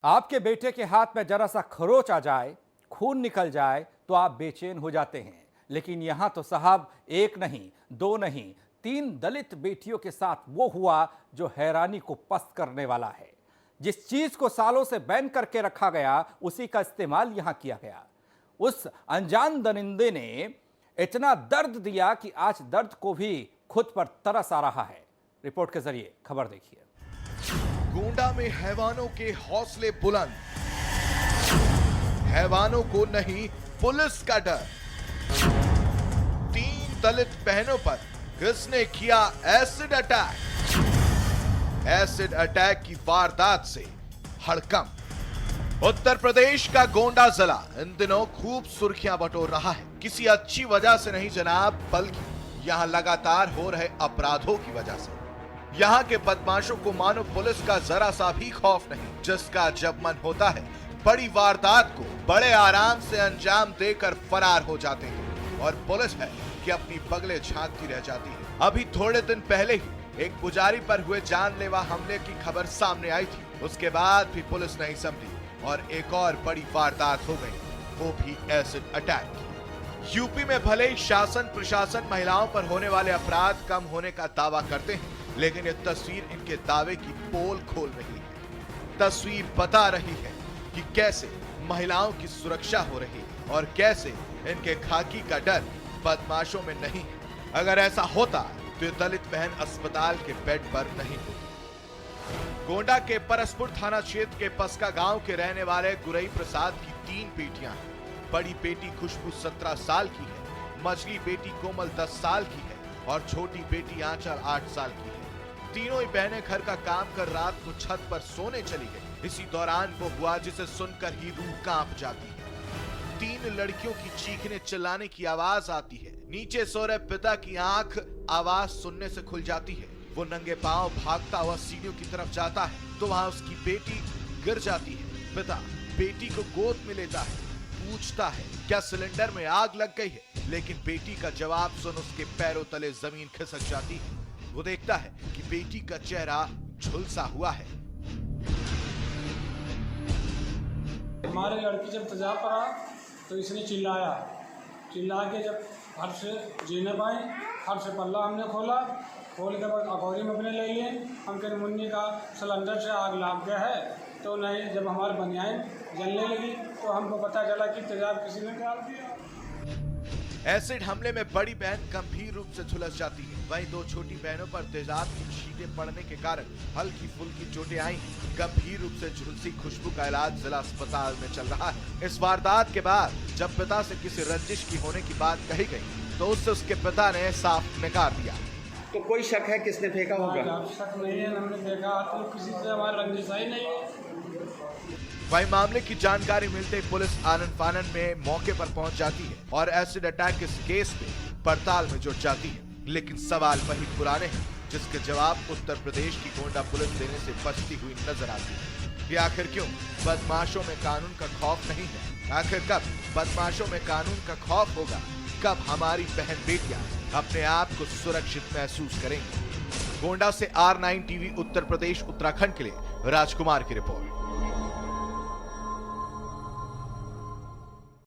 आपके बेटे के हाथ में जरा सा खरोच आ जाए, खून निकल जाए तो आप बेचैन हो जाते हैं। लेकिन यहां तो साहब एक नहीं, दो नहीं, 3 दलित बेटियों के साथ वो हुआ जो हैरानी को पस्त करने वाला है। जिस चीज को सालों से बैन करके रखा गया, उसी का इस्तेमाल यहां किया गया। उस अनजान दरिंदे ने इतना दर्द दिया कि आज दर्द को भी खुद पर तरस आ रहा है। रिपोर्ट के जरिए खबर देखिए। गोंडा में हैवानों के हौसले बुलंद, हैवानों को नहीं पुलिस का डर। 3 दलित बहनों पर किसने किया एसिड अटैक। एसिड अटैक की वारदात से हड़कंप। उत्तर प्रदेश का गोंडा जिला इन दिनों खूब सुर्खियां बटोर रहा है। किसी अच्छी वजह से नहीं जनाब, बल्कि यहां लगातार हो रहे अपराधों की वजह से। यहाँ के बदमाशों को मानो पुलिस का जरा सा भी खौफ नहीं, जिसका जब मन होता है बड़ी वारदात को बड़े आराम से अंजाम देकर फरार हो जाते हैं। और पुलिस है कि अपनी बगले झांकती रह जाती है। अभी थोड़े दिन पहले ही एक पुजारी पर हुए जानलेवा हमले की खबर सामने आई थी। उसके बाद भी पुलिस नहीं संभली और एक और बड़ी वारदात हो गई, वो भी एसिड अटैक। यूपी में भले ही शासन प्रशासन महिलाओं पर होने वाले अपराध कम होने का दावा करते हैं, लेकिन ये तस्वीर इनके दावे की पोल खोल रही है। तस्वीर बता रही है कि कैसे महिलाओं की सुरक्षा हो रही है और कैसे इनके खाकी का डर बदमाशों में नहीं है। अगर ऐसा होता तो ये दलित बहन अस्पताल के बेड पर नहीं होती। गोंडा के परसपुर थाना क्षेत्र के पस्का गांव के रहने वाले गुरई प्रसाद की 3 बेटियां हैं। बड़ी बेटी खुशबू 17 साल की है, मझली बेटी कोमल 10 साल की है और छोटी बेटी आंचल 8 साल की है। तीनों ही बहनें घर का काम कर रात को छत पर सोने चली गई। इसी दौरान वो हुआ जिसे सुनकर ही रूह कांप जाती है। 3 लड़कियों की चीखने चिल्लाने की आवाज आती है। नीचे सो रहे पिता की आंख आवाज सुनने से खुल जाती है। वो नंगे पांव भागता हुआ सीढ़ियों की तरफ जाता है तो वहां उसकी बेटी गिर जाती है। पिता बेटी को गोद में लेता है, पूछता है क्या सिलेंडर में आग लग गई है, लेकिन बेटी का जवाब सुन उसके पैरों तले जमीन खिसक जाती है। वो देखता है कि बेटी का चेहरा झुलसा हुआ है। हमारे लड़की जब तेजाब पड़ा तो इसने चिल्लाया, चिल्ला के जब हर से जीने पाए, हर से पल्ला हमने खोल के बाद अखौरी में अपने ले लिए। हम कह मुन्नी का सिलेंडर से आग लग गया है, तो नहीं जब हमारे बनियान जलने लगी तो हमको पता चला कि तेजाब किसी ने डाल दिया। एसिड हमले में बड़ी बहन गंभीर रूप से झुलस जाती है। वहीं 2 छोटी बहनों पर तेजाब की छींटे पड़ने के कारण हल्की फुल्की चोटें आई। गंभीर रूप से झुलसी खुशबू का इलाज जिला अस्पताल में चल रहा है। इस वारदात के बाद जब पिता से किसी रंजिश की होने की बात कही गई तो उससे उसके पिता ने साफ नकार दिया। तो कोई शक है किसने फेंका होगा? शक नहीं है, हमने देखा तो किसी से हमारा रंजिश ही नहीं है। वही मामले की जानकारी मिलते ही पुलिस आनन फानन में मौके पर पहुंच जाती है और एसिड अटैक इस केस में पड़ताल में जुट जाती है। लेकिन सवाल वही पुराने हैं, जिसके जवाब उत्तर प्रदेश की गोंडा पुलिस देने से बचती हुई नजर आती है। ये आखिर क्यों बदमाशों में कानून का खौफ नहीं है? आखिर कब बदमाशों में कानून का खौफ होगा? कब हमारी बहन बेटियां अपने आप को सुरक्षित महसूस करेंगी? गोंडा से R9 टीवी उत्तर प्रदेश उत्तराखंड के लिए राजकुमार की रिपोर्ट।